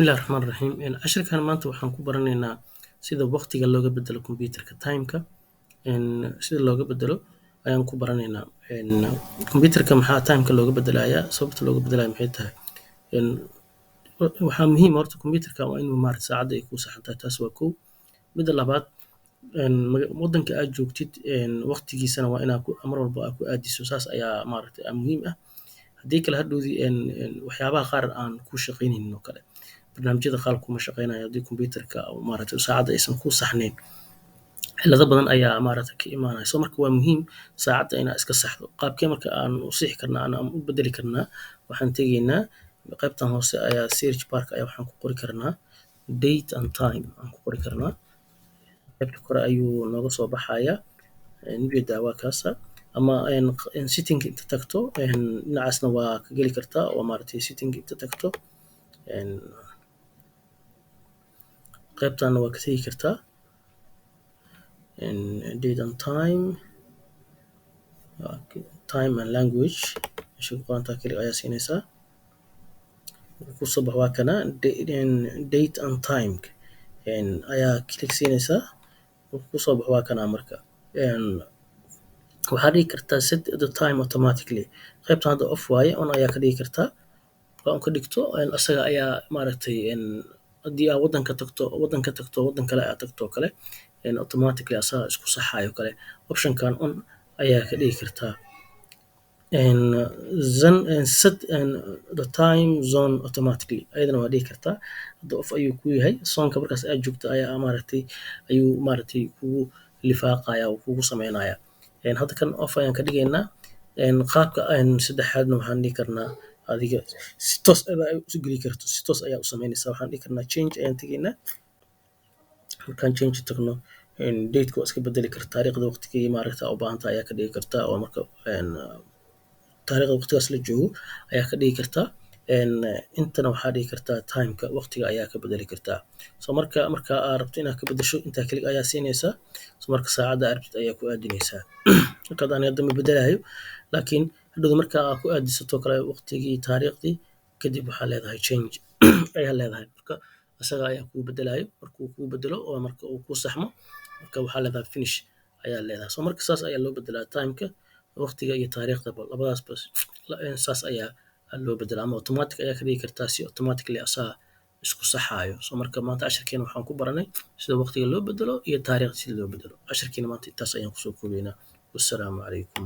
Bismillahi Raxmaani Raxiim. Casharkan maanta waxaan ku baranaynaa sida waqtiga looga bedelo computerka timeka. Sida looga bedelo ayaan ku baranaynaa. Computerka maxaa timeka looga bedelayaa? Sababta looga bedelayo maxay tahay? Een, Waxaa muhiim ah horta computerka waa inuu saacadda ay ku saxan tahay, taas waa kow. Midda labaad, wadanka aad joogtid waqtigiisana waa inaa mar walba aad ku aadiso, saas ayaa muhiim ah. Haddii kale hadhowdii waxyaabaha qaar aan ku shaqaynaynin oo kale, barnaamijyada qaar kuma shaqaynayo haddii computerka saacadda aysan ku saxnayn. Cilado badan ayaa ka imaanaya. So marka waa muhiim saacadda inaa iska saxdo. Qaabkee marka aan u sixi karnaa ama u bedeli karnaa? Waxaan tegaynaa qaybtan hoose ayaa search barka ayaa waxaan ku qori karnaa date and time aan ku qori karnaa. Qaybta kore ayuu nooga soo baxayaa. Ujeedaa waa kaasa. Ama setting inta tagto dhinacaasna waa ka geli kartaa oo setting inta tagto qaybtaana waa ka tegi kartaa. Date and time and language meesha ku qoran tahay kaliya ayaa siinaysaa. Ku soo bax waa kana date and time ayaa click siinaysaa. Ku soo bax waa kana marka. Waxaa dhigi kartaa set the time automatically. Qaybtan hadda off waaye, on ayaa ka dhigi kartaa. Waa on ka dhigto asaga ayaa haddii aad wadanka tagto wadan kale aad tagto kale automatically asaga isku saxaayo kale. Optionkan on ayaa ka dhigi kartaa. Set the time zone automatically ayadana waa dhigi kartaa. Hadda off ayuu ku yahay. Zonka markaas aad joogto ayaa ayuu kugu lifaaqaya oo kugu sameynaya. Hadda kan off ayaan ka dhigaynaa. Qaabka saddexaadna waxaan dhihi karnaa adiga si toos ayaa u geli karto, si toos ayaa u sameynaysaa. Waxaan dhihi karnaa change ayaan tegaynaa. Markaan change tagno date-ka waa iska bedeli kartaa. Taariikhda waqtigii u baahan tahay ayaa ka dhigi kartaa oo marka taariikhda waqtigaas la joogo ayaa ka dhigi kartaa. Intana waxaa dhigi kartaa timeka waqtiga ayaa ka bedeli kartaa. So marka aad rabto inaad ka bedesho intaa click ayaa siinaysaa. So marka saacadda aad rabtid ayaa ku aadinaysaa. Marka hadda ma bedelayo, laakiin hadhow marka aad ku aadisato kale waqtigii taariikhdii kadib waxaa leedahay change ayaa leedahay. Marka asaga ayaa kuu bedelayo. Markuu kuu bedelo oo marka uu ku saxmo marka waxaa leedahay finish ayaa leedahay. So marka saas ayaa loo bedelaa timeka, waqtiga iyo taariikhda labadaas bas saas ayaa loo bedelaa. Ama automatic ayaa ka dhigi kartaa si automatically asaga isku saxaayo. So marka maanta casharkeena waxaan ku baranay sida waqtiga loo bedelo iyo taariikhda sida loo bedelo. Casharkeena maanta intaas ayaan kusoo koobaynaa. Wassalaamu calaykum.